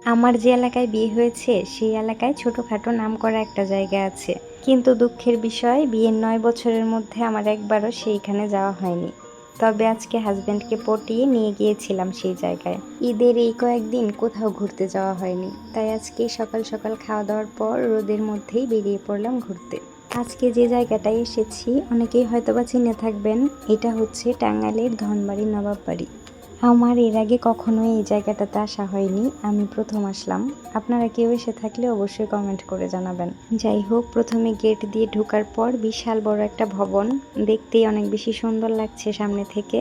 আমার যে এলাকায় বিয়ে হয়েছে সেই এলাকায় ছোটোখাটো নামকরা একটা জায়গা আছে, কিন্তু দুঃখের বিষয় বিয়ের 9 বছরের মধ্যে আমার একবারও সেইখানে যাওয়া হয়নি। তবে আজকে হাজব্যান্ডকে পটিয়ে নিয়ে গিয়েছিলাম সেই জায়গায়। ঈদের এই কয়েকদিন কোথাও ঘুরতে যাওয়া হয়নি, তাই আজকে সকাল সকাল খাওয়া দাওয়ার পর রোদের মধ্যেই বেরিয়ে পড়লাম ঘুরতে। আজকে যে জায়গাটায় এসেছি অনেকেই হয়তোবা চিনে থাকবেন, এটা হচ্ছে টাঙ্গাইলের ধনবাড়ি নবাব বাড়ি। আমার এর আগে কখনোই এই জায়গাটাতে আসা হয়নি, আমি প্রথম আসলাম। আপনারা কেউ এসে থাকলে অবশ্যই কমেন্ট করে জানাবেন। যাই হোক, প্রথমে গেট দিয়ে ঢোকার পর বিশাল বড় একটা ভবন, দেখতেই অনেক বেশি সুন্দর লাগছে সামনে থেকে।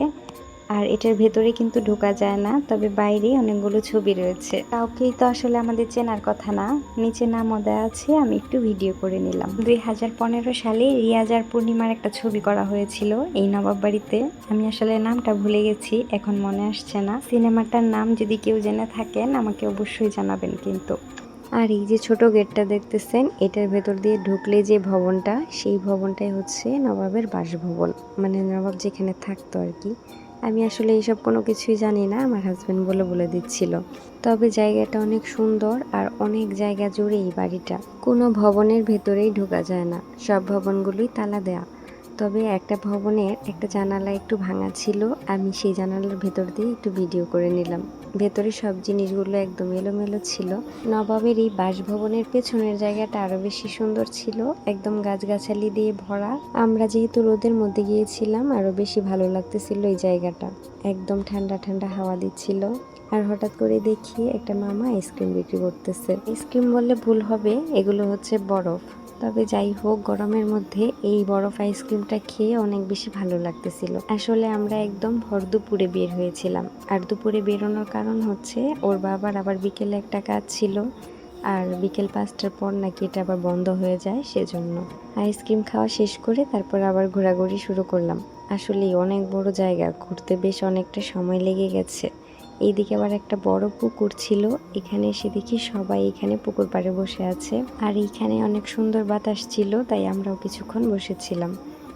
আর এটার ভেতরে কিন্তু ঢোকা যায় না, তবে বাইরে অনেকগুলো ছবি রয়েছে। কাউকেই তো আসলে আমাদের চেনার কথা না, নিচে নামও দেওয়া আছে, আমি একটু ভিডিও করে নিলাম। 2015 সালে রিয়াজ আর পূর্ণিমার একটা ছবি করা হয়েছিল এই নবাব বাড়িতে। আমি আসলে নামটা ভুলে গেছি, এখন মনে আসছে না। সিনেমাটার নাম যদি কেউ জেনে থাকেন আমাকে অবশ্যই জানাবেন কিন্তু। আর এই যে ছোট গেটটা দেখতেছেন, এটার ভেতর দিয়ে ঢুকলে যে ভবনটা, সেই ভবনটাই হচ্ছে নবাবের বাসভবন, মানে নবাব যেখানে থাকতো আর কি। আমি আসলে এইসব কোনো কিছুই জানি না, আমার হাজব্যান্ড বলে বলে দিচ্ছিল। তবে জায়গাটা অনেক সুন্দর, আর অনেক জায়গা জুড়ে এই বাড়িটা। কোনো ভবনের ভেতরেই ঢোকা যায় না, সব ভবনগুলোই তালা দেয়া। তবে একটা ভবনের একটা জানালা একটু ভাঙা ছিল, আমি সেই জানালার ভেতর দিয়ে একটু ভিডিও করে নিলাম। ভেতরে সব জিনিসগুলো একদম এলোমেলো ছিল। নবাবের এই বাসভবনের পেছনের জায়গাটা আরো বেশি সুন্দর ছিল, একদম গাছগাছালি দিয়ে ভরা। আমরা যেহেতু রোদের মধ্যে গিয়েছিলাম, আরো বেশি ভালো লাগতেছিল এই জায়গাটা। একদম ঠান্ডা ঠান্ডা হাওয়া দিচ্ছিল। আর হঠাৎ করে দেখি একটা মামা আইসক্রিম বিক্রি করতেছে। আইসক্রিম বললে ভুল হবে, এগুলো হচ্ছে বরফ। তবে যাই হোক, গরমের মধ্যে এই বরফ আইসক্রিমটা খেয়ে অনেক বেশি ভালো লাগতেছিল। আসলে আমরা একদম ভর দুপুরে বের হয়েছিলাম, আর দুপুরে বেরোনোর কারণ হচ্ছে ওর বাবার আবার বিকেলে একটা কাজ ছিল, আর বিকেল 5টার পর নাকি এটা আবার বন্ধ হয়ে যায়, সেজন্য। আইসক্রিম খাওয়া শেষ করে তারপর আবার ঘোরাঘুরি শুরু করলাম। আসলে অনেক বড় জায়গা, ঘুরতে বেশ অনেকটা সময় লেগে গেছে। এইদিকে আবার একটা বড় পুকুর ছিল, এখানে এসে দেখি সবাই এখানে পুকুর পাড়ে বসে আছে। আর এইখানে অনেক সুন্দর বাতাস ছিল, তাই আমরাও কিছুক্ষণ বসেছিলাম।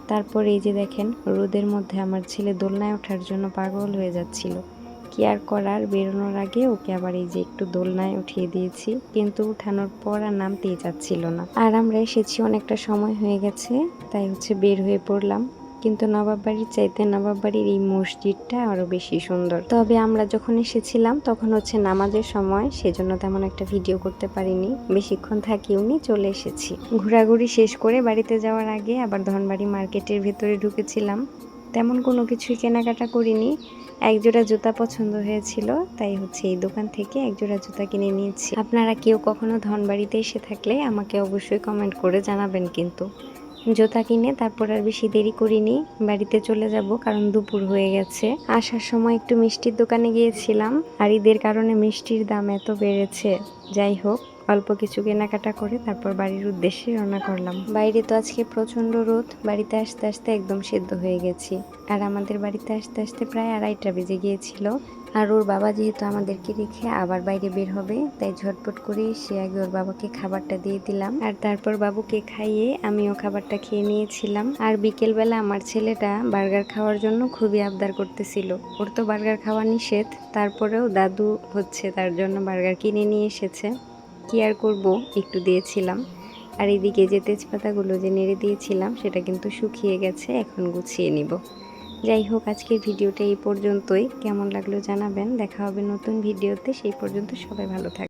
তারপর এই যে দেখেন, রোদের মধ্যে আমার ছেলে দোলনায় ওঠার জন্য পাগল হয়ে যাচ্ছিল। কি আর করার, বেরোনোর আগে ওকে আবার এই যে একটু দোলনায় উঠিয়ে দিয়েছি, কিন্তু উঠানোর পর আর নামতেই চাচ্ছিল না। আর আমরা এসেছি অনেকটা সময় হয়ে গেছে, তাই হচ্ছে বের হয়ে পড়লাম। কিন্তু নবাব বাড়ির চাইতে নবাব বাড়ির এই মসজিদটা আরো বেশি সুন্দর। তবে আমরা যখন এসেছিলাম তখন হচ্ছে নামাজের সময়, সেজন্য তেমন একটা ভিডিও করতে পারিনি, বেশিক্ষণ থাকিওনি, চলে এসেছি। ঘোরাঘুরি শেষ করে বাড়িতে যাওয়ার আগে আবার ধনবাড়ি মার্কেটের ভেতরে ঢুকেছিলাম। তেমন কোনো কিছুই কেনাকাটা করিনি, একজোড়া জুতা পছন্দ হয়েছিল, তাই হচ্ছে এই দোকান থেকে একজোড়া জুতা কিনে নিয়েছি। আপনারা কেউ কখনো ধনবাড়িতে এসে থাকলে আমাকে অবশ্যই কমেন্ট করে জানাবেন কিন্তু। জুতা কিনে তারপর আর বেশি দেরি করিনি, বাড়িতে চলে যাব, কারণ দুপুর হয়ে গেছে। আসার সময় একটু মিষ্টির দোকানে গিয়েছিলাম, আর ঈদের কারণে মিষ্টির দাম এত বেড়েছে। যাই হোক, অল্প কিছু কেনাকাটা করে তারপর বাড়ির উদ্দেশ্যে রওনা করলাম। বাইরে তো আজকে প্রচন্ড রোদ, বাড়িতে আসতে আসতে একদম সেদ্ধ হয়ে গেছি। আর আমাদের বাড়িতে আসতে আসতে প্রায় 2:30টা বেজে গিয়েছিল। আর ওর বাবা যেহেতু আমাদেরকে রেখে আবার বাইরে বের হবে, তাই ঝটপট করে সে আগে ওর বাবাকে খাবারটা দিয়ে দিলাম, আর তারপর বাবুকে খাইয়ে আমিও খাবারটা খেয়ে নিয়েছিলাম। আর বিকেলবেলা আমার ছেলেটা বার্গার খাওয়ার জন্য খুবই আবদার করতেছিল। ওর তো বার্গার খাওয়া নিষেধ, তারপরেও দাদু হচ্ছে তার জন্য বার্গার কিনে নিয়ে এসেছে। কি আর করবো, একটু দিয়েছিলাম। আর এদিকে যে তেজপাতাগুলো যে নেড়ে দিয়েছিলাম সেটা কিন্তু শুকিয়ে গেছে, এখন গুছিয়ে নিব। যাই হোক, আজকের ভিডিওটা এই পর্যন্তই। কেমন লাগলো জানাবেন, দেখা হবে নতুন ভিডিওতে। সেই পর্যন্ত সবাই ভালো থাকবেন।